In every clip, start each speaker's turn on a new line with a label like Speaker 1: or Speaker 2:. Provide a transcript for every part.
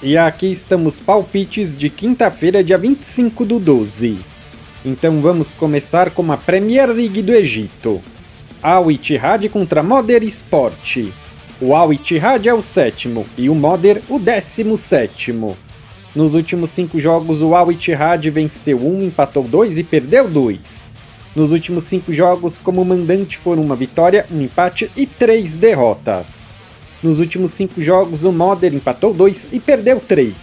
Speaker 1: E aqui estamos palpites de quinta-feira, dia 25/12. Então vamos começar com a Premier League do Egito. Al Ittihad contra Moder Sport. O Al Ittihad é o 7º e o Moder o 17º. Nos últimos 5 jogos o Al Ittihad venceu 1, empatou 2 e perdeu 2. Nos últimos 5 jogos como mandante foram uma vitória, um empate e 3 derrotas. Nos últimos 5 jogos o Moder empatou 2 e perdeu 3.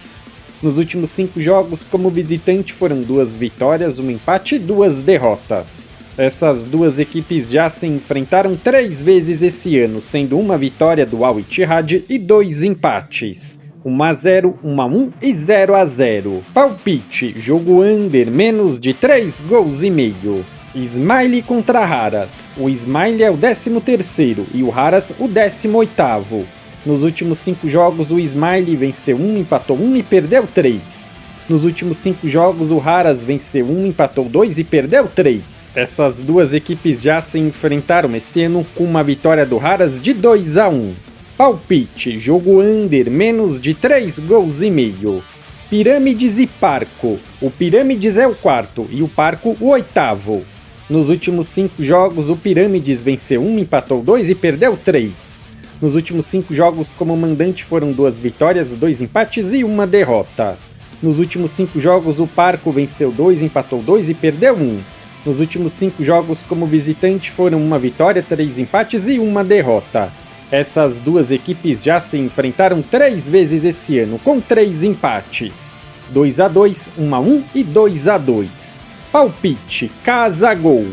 Speaker 1: Nos últimos 5 jogos como visitante foram 2 vitórias, um empate e 2 derrotas. Essas duas equipes já se enfrentaram 3 vezes esse ano, sendo uma vitória do Al Ittihad e 2 empates. 1-0, 1-1 e 0-0. Palpite, jogo under, menos de 3 gols e meio. Ismaili contra Haras. O Ismaili é o 13º e o Haras o 18º. Nos últimos 5 jogos o Ismaili venceu 1, empatou 1 e perdeu 3. Nos últimos 5 jogos o Haras venceu 1, empatou 2 e perdeu 3. Essas duas equipes já se enfrentaram esse ano com uma vitória do Haras de 2-1. Palpite, jogo under, menos de 3 gols e meio. Pirâmides e Parco. O Pirâmides é o 4º e o Parco o 8º. Nos últimos 5 jogos o Pirâmides venceu 1, empatou 2 e perdeu 3. Nos últimos 5 jogos como mandante foram 2 vitórias, 2 empates e 1 derrota. Nos últimos 5 jogos o Parco venceu 2, empatou 2 e perdeu 1. Nos últimos 5 jogos como visitante foram 1 vitória, 3 empates e 1 derrota. Essas duas equipes já se enfrentaram 3 vezes esse ano, com 3 empates. 2-2, 1-1 e 2-2. Palpite, casa gol.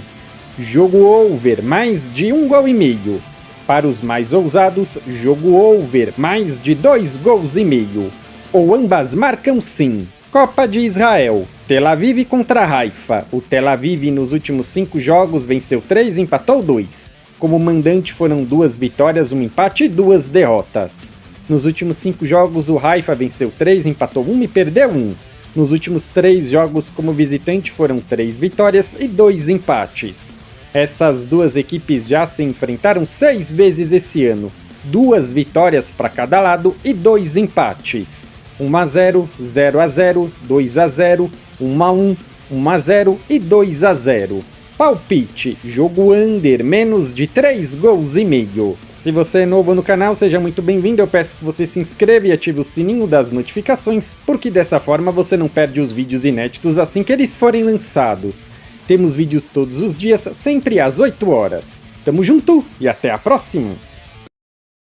Speaker 1: Jogo over, mais de 1 gol e meio. Para os mais ousados, jogo over, mais de 2 gols e meio. Ou ambas marcam sim. Copa de Israel. Tel Aviv contra Haifa. O Tel Aviv nos últimos 5 jogos venceu 3 e empatou 2. Como mandante foram 2 vitórias, 1 empate e 2 derrotas. Nos últimos 5 jogos o Haifa venceu 3, empatou 1 e perdeu 1. Nos últimos 3 jogos como visitante foram 3 vitórias e 2 empates. Essas duas equipes já se enfrentaram 6 vezes esse ano. 2 vitórias para cada lado e 2 empates. 1-0, 0-0, 2-0, 1-1, 1-0 e 2-0. Palpite, jogo under, menos de 3 gols e meio. Se você é novo no canal, seja muito bem-vindo. Eu peço que você se inscreva e ative o sininho das notificações, porque dessa forma você não perde os vídeos inéditos assim que eles forem lançados. Temos vídeos todos os dias, sempre às 8 horas. Tamo junto e até a próxima!